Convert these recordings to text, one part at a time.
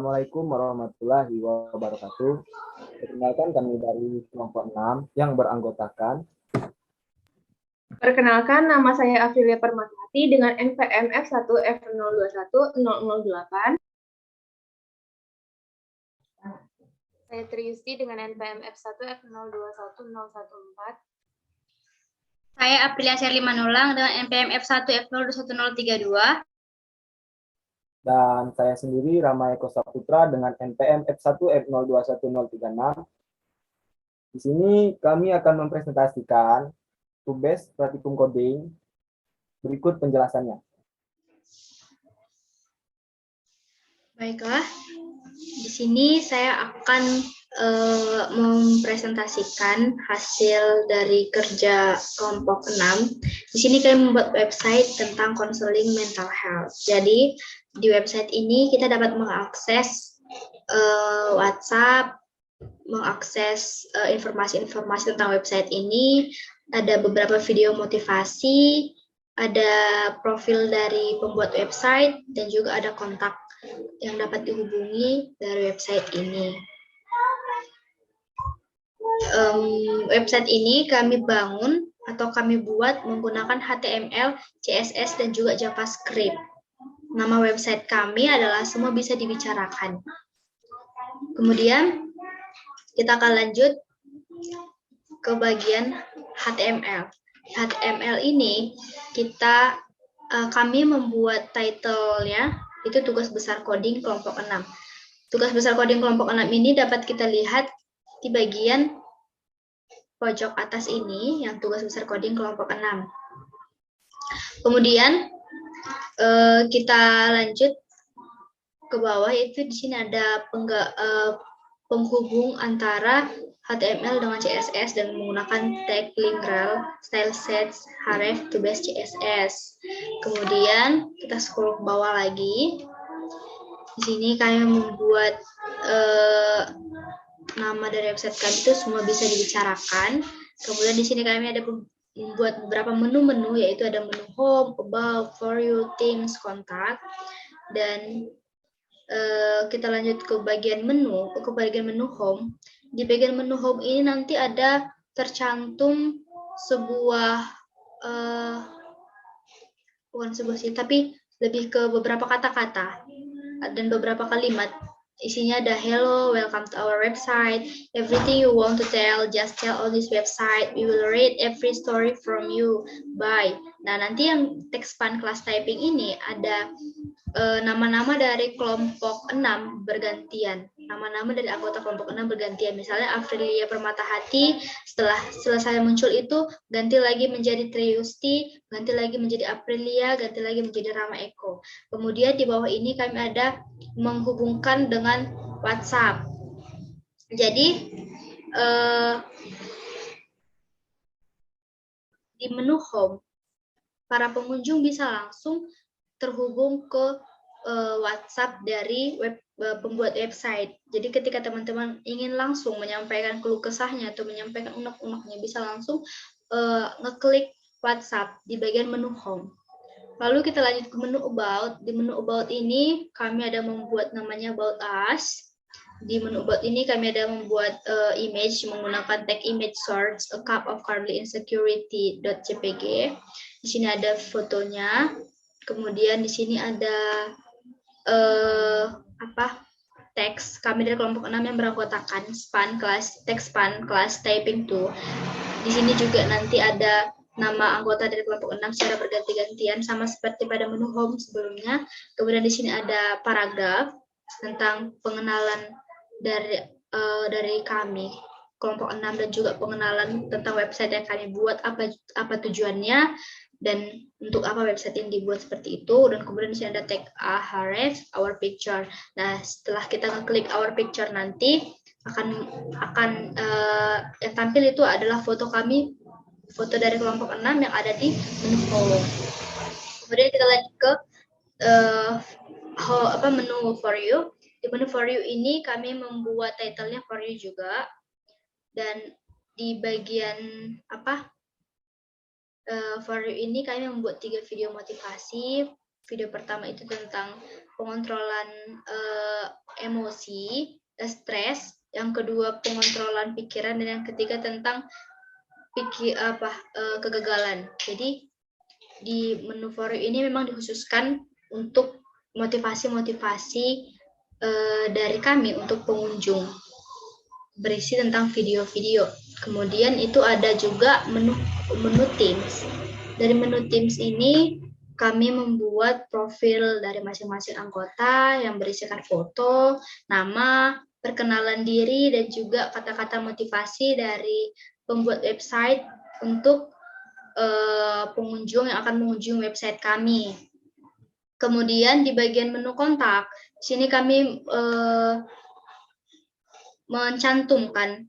Assalamualaikum warahmatullahi wabarakatuh. Perkenalkan kami dari kelompok 6 yang beranggotakan. Perkenalkan, nama saya Aprilia Permatahati dengan NPM F1F021-008. Saya Triusti dengan NPM F1F021014. Saya Aprilia Sherly Manulang dengan NPM F1F021032. Dan saya sendiri Rama Eko Saputra dengan NPM F1F021036. Di sini kami akan mempresentasikan tugas praktikum coding. Berikut penjelasannya. Baiklah, di sini saya akan mempresentasikan hasil dari kerja kelompok 6. Di sini kami membuat website tentang konseling mental health. Jadi di website ini kita dapat mengakses WhatsApp, mengakses informasi-informasi tentang website ini. Ada beberapa video motivasi, ada profil dari pembuat website, dan juga ada kontak yang dapat dihubungi dari website ini. Website ini kami bangun atau kami buat menggunakan HTML, CSS, dan juga JavaScript. Nama website kami adalah Semua Bisa Dibicarakan. Kemudian kita akan lanjut ke bagian HTML. HTML ini kami membuat title-nya itu tugas besar coding kelompok 6. Tugas besar coding kelompok 6 ini dapat kita lihat di bagian pojok atas ini, yang tugas besar coding kelompok 6. Kemudian kita lanjut ke bawah, yaitu di sini ada penghubung antara HTML dengan CSS dan menggunakan tag link rel, style sets, href to base CSS. Kemudian kita scroll ke bawah lagi. Di sini kami membuat nama dari website kami itu Semua Bisa Dibicarakan. Kemudian di sini kami ada membuat beberapa menu-menu, yaitu ada menu home, about, for you, themes, kontak. Dan kita lanjut ke bagian menu home. Di bagian menu home ini nanti ada tercantum bukan sebuah sih, tapi lebih ke beberapa kata-kata dan beberapa kalimat. Isinya ada hello, welcome to our website, everything you want to tell, just tell on this website, we will read every story from you, bye. Nah, nanti yang teks span class typing ini ada nama-nama dari kelompok 6 bergantian. Nama-nama dari anggota kelompok 6 bergantian. Misalnya Aprilia Permatahati, setelah selesai muncul itu ganti lagi menjadi Triusti, ganti lagi menjadi Aprilia, ganti lagi menjadi Rama Eko. Kemudian di bawah ini kami ada menghubungkan dengan WhatsApp. Jadi di menu home, para pengunjung bisa langsung terhubung ke WhatsApp dari pembuat website. Jadi ketika teman-teman ingin langsung menyampaikan keluh kesahnya atau menyampaikan unek-uneknya, bisa langsung ngeklik WhatsApp di bagian menu home. Lalu kita lanjut ke menu about. Di menu about ini kami ada membuat namanya about us. Di menu about ini kami ada membuat image menggunakan tag image source a cup of currently insecurity.jpg. Di sini ada fotonya. Kemudian di sini ada teks kami dari kelompok 6 yang beranggotakan teks span class typing 2. Di sini juga nanti ada nama anggota dari kelompok 6 secara berganti-gantian sama seperti pada menu home sebelumnya. Kemudian di sini ada paragraf tentang pengenalan dari kami kelompok 6 dan juga pengenalan tentang website yang kami buat, apa tujuannya dan untuk apa website yang dibuat seperti itu. Dan kemudian di sini ada tag href our picture. Nah, setelah kita ngeklik our picture nanti akan yang tampil itu adalah foto kami, foto dari kelompok 6 yang ada di menu home. Kemudian kita lanjut ke menu for you. Di menu for you ini kami membuat title-nya for you juga. Dan di bagian for you ini kami membuat 3 video motivasi. Video pertama itu tentang pengontrolan emosi, stres. Yang kedua pengontrolan pikiran, dan yang ketiga tentang kegagalan. Jadi di menu For You ini memang dikhususkan untuk motivasi-motivasi dari kami untuk pengunjung, berisi tentang video-video. Kemudian itu ada juga menu Teams. Dari menu Teams ini kami membuat profil dari masing-masing anggota yang berisikan foto, nama, perkenalan diri, dan juga kata-kata motivasi dari pembuat website untuk pengunjung yang akan mengunjungi website kami. Kemudian di bagian menu kontak, sini kami mencantumkan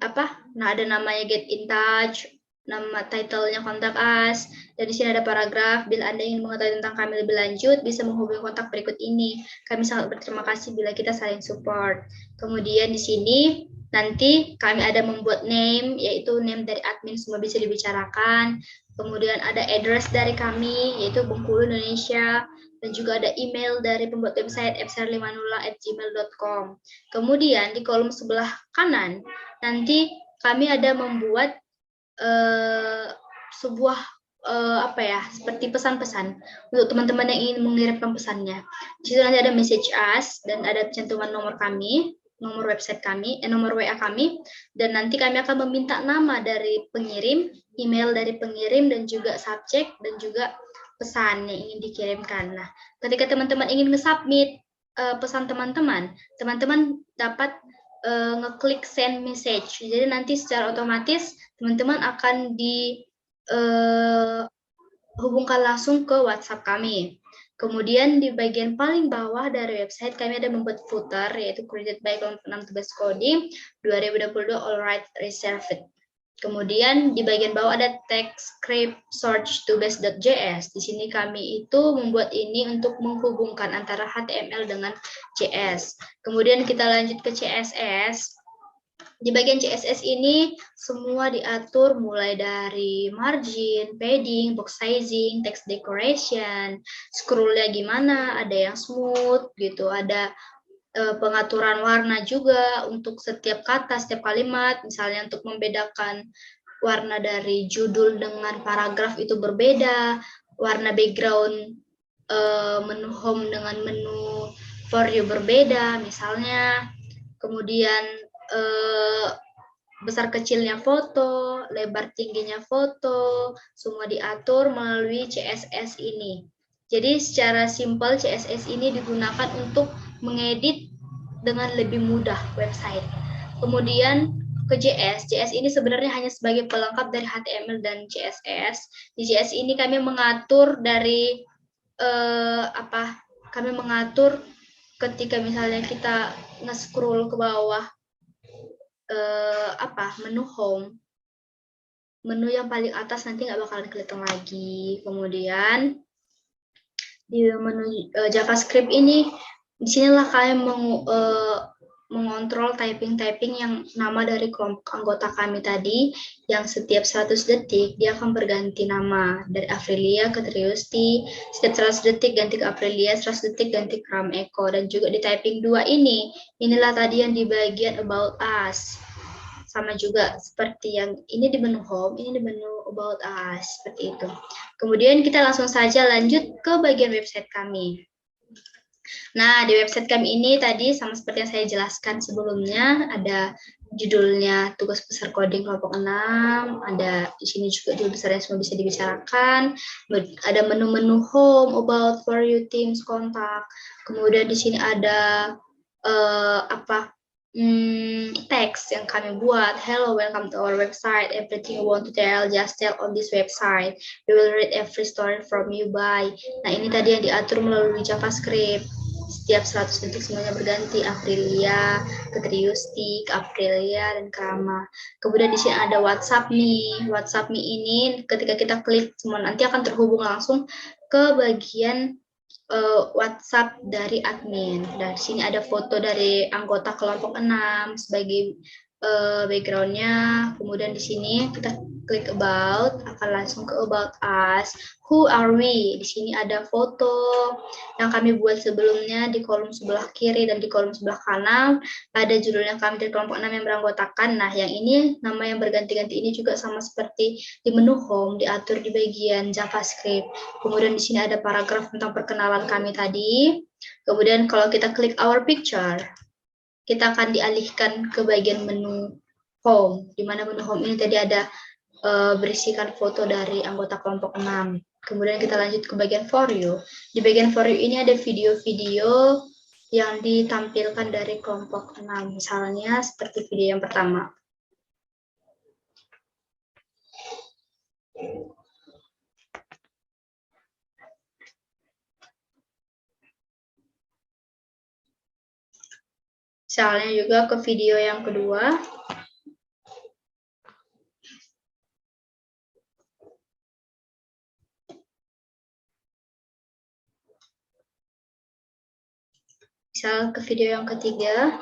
ada namanya Get in Touch, nama title-nya Kontak Us, dan di sini ada paragraf. Bila Anda ingin mengetahui tentang kami lebih lanjut, bisa menghubungi kontak berikut ini. Kami sangat berterima kasih bila kita saling support. Kemudian di sini nanti kami ada membuat name, yaitu name dari admin semua bisa dibicarakan. Kemudian ada address dari kami, yaitu Bengkulu, Indonesia. Dan juga ada email dari pembuat website fsr50@gmail.com. Kemudian di kolom sebelah kanan, nanti kami ada membuat sebuah seperti pesan-pesan untuk teman-teman yang ingin mengirimkan pesannya. Di situ nanti ada message us dan ada cantuman nomor kami, nomor website kami, nomor WA kami, dan nanti kami akan meminta nama dari pengirim, email dari pengirim, dan juga subjek, dan juga pesan yang ingin dikirimkan. Nah, ketika teman-teman ingin nge-submit pesan teman-teman dapat ngeklik send message. Jadi nanti secara otomatis teman-teman akan dihubungkan langsung ke WhatsApp kami. Kemudian di bagian paling bawah dari website kami ada membuat footer, yaitu created by kelompok 6 tugas coding 2022 all right reserved. Kemudian di bagian bawah ada text script search to base.js. Di sini kami itu membuat ini untuk menghubungkan antara HTML dengan JS. Kemudian kita lanjut ke CSS. Di bagian CSS ini semua diatur mulai dari margin, padding, box sizing, text decoration, scrollnya gimana, ada yang smooth gitu, ada pengaturan warna juga untuk setiap kata, setiap kalimat, misalnya untuk membedakan warna dari judul dengan paragraf itu berbeda, warna background menu home dengan menu For You berbeda, misalnya, kemudian besar kecilnya foto, lebar tingginya foto, semua diatur melalui CSS ini. Jadi secara simpel CSS ini digunakan untuk mengedit dengan lebih mudah website. Kemudian ke JS ini sebenarnya hanya sebagai pelengkap dari HTML dan CSS. Di JS ini kami mengatur dari kami mengatur ketika misalnya kita nge-scroll ke bawah menu home, menu yang paling atas nanti nggak bakalan kelihatan lagi. Kemudian di menu JavaScript ini, disinilah kalian mengontrol typing yang nama dari kelompok anggota kami tadi, yang setiap 100 detik dia akan berganti nama dari Aprilia ke Triusti, setiap 100 detik ganti ke Aprilia, 100 detik ganti ke Ram Eko. Dan juga di typing 2 inilah tadi yang di bagian About Us. Sama juga seperti yang ini di menu home, ini di menu About Us, seperti itu. Kemudian kita langsung saja lanjut ke bagian website kami. Nah, di website kami ini tadi sama seperti yang saya jelaskan sebelumnya, ada judulnya tugas besar coding kelompok 6, ada di sini juga judul besarnya semua bisa dibicarakan, ada menu-menu home, about, for you, teams, kontak, kemudian di sini ada teks yang kami buat. Hello, welcome to our website. Everything you want to tell, just tell on this website. We will read every story from you by. Nah, ini tadi yang diatur melalui JavaScript. Setiap 100 detik semuanya berganti. Aprilia, ke Triusti, ke Aprilia, dan ke Rama. Kemudian di sini ada WhatsApp Me. WhatsApp Me ini ketika kita klik, semua nanti akan terhubung langsung ke bagian WhatsApp dari admin. Dan di sini ada foto dari anggota kelompok 6 sebagai backgroundnya. Kemudian di sini kita klik about, akan langsung ke about us. Who are we? Di sini ada foto yang kami buat sebelumnya di kolom sebelah kiri dan di kolom sebelah kanan. Ada judulnya kami dari kelompok 6 yang beranggotakan. Nah, yang ini nama yang berganti-ganti ini juga sama seperti di menu home, diatur di bagian JavaScript. Kemudian di sini ada paragraf tentang perkenalan kami tadi. Kemudian kalau kita klik our picture, kita akan dialihkan ke bagian menu home, di mana menu home ini tadi ada berisikan foto dari anggota kelompok 6. Kemudian kita lanjut ke bagian for you. Di bagian for you ini ada video-video yang ditampilkan dari kelompok 6. Misalnya seperti video yang pertama. Misalnya juga ke video yang kedua. Misal ke video yang ketiga.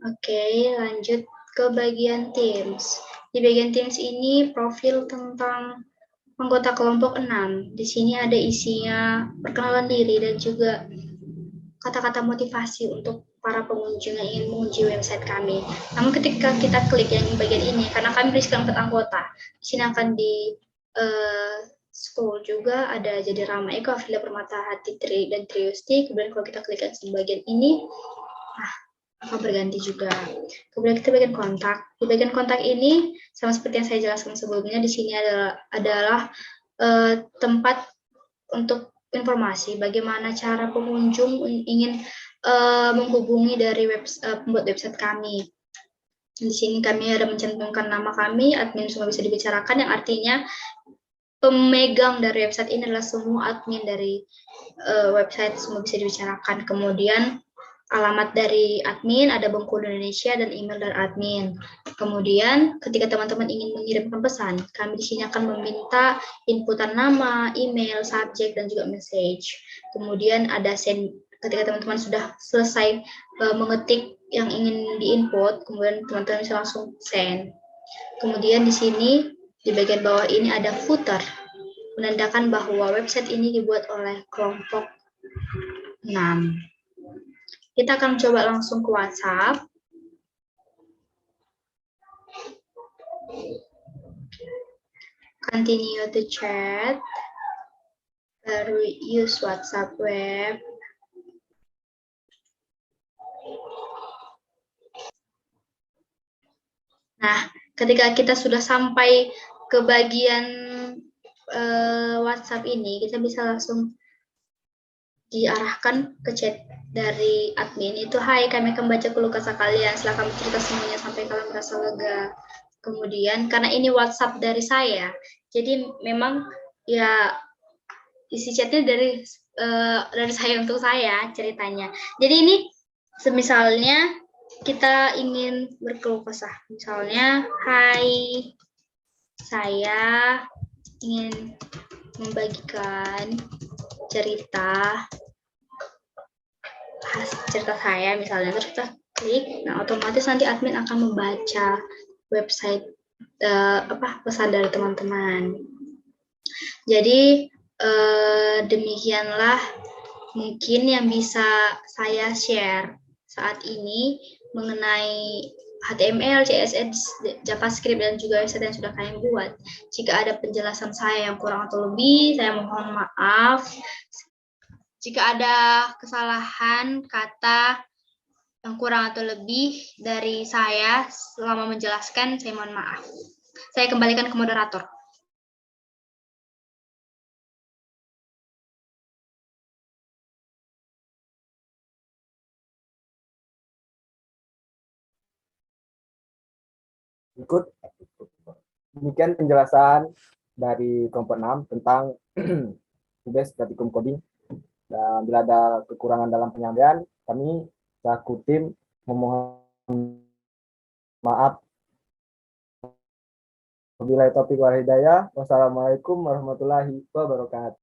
Oke, lanjut ke bagian Teams. Di bagian Teams ini profil tentang anggota kelompok 6. Di sini ada isinya perkenalan diri dan juga kata-kata motivasi untuk para pengunjung yang ingin mengunjungi website kami. Namun ketika kita klik yang bagian ini, karena kami berisikan 4 anggota, di sini akan di scroll juga ada jadi Rama Eko, Afilia Permatahati, dan Triusti. Kemudian kalau kita klik di bagian ini, akan berganti juga. Kemudian kita bagian kontak. Di bagian kontak ini sama seperti yang saya jelaskan sebelumnya, di sini adalah tempat untuk informasi bagaimana cara pengunjung ingin menghubungi dari pembuat website kami. Di sini kami ada mencantumkan nama kami, admin semua bisa dibicarakan, yang artinya pemegang dari website ini adalah semua admin dari website semua bisa dibicarakan. Kemudian alamat dari admin, ada Bengkulu Indonesia, dan email dari admin. Kemudian, ketika teman-teman ingin mengirimkan pesan, kami di sini akan meminta inputan nama, email, subjek, dan juga message. Kemudian ada send, ketika teman-teman sudah selesai mengetik yang ingin diinput, kemudian teman-teman bisa langsung send. Kemudian di sini, di bagian bawah ini ada footer, menandakan bahwa website ini dibuat oleh kelompok 6. Kita akan coba langsung ke WhatsApp. Continue to chat. Baru use WhatsApp web. Nah, ketika kita sudah sampai ke bagian WhatsApp ini, kita bisa langsung diarahkan ke chat dari admin itu, hai, kami akan baca keluh kesah kalian, setelah kami cerita semuanya sampai kalian merasa lega. Kemudian karena ini WhatsApp dari saya, jadi memang ya isi chatnya dari saya untuk saya ceritanya. Jadi ini semisalnya kita ingin berkeluh kesah, misalnya, hai, saya ingin membagikan cerita saya misalnya, terus kita klik, nah otomatis nanti admin akan membaca website pesan dari teman-teman. Jadi demikianlah mungkin yang bisa saya share saat ini mengenai HTML, CSS, JavaScript, dan juga website yang sudah kalian buat. Jika ada penjelasan saya yang kurang atau lebih, saya mohon maaf. Jika ada kesalahan kata yang kurang atau lebih dari saya selama menjelaskan, saya mohon maaf. Saya kembalikan ke moderator. Ikut demikian penjelasan dari kelompok 6 tentang tugas praktikum coding. Dan bila ada kekurangan dalam penyampaian, kami selaku tim memohon maaf. Wabillahi taufiq wal hidayah. Wassalamualaikum warahmatullahi wabarakatuh.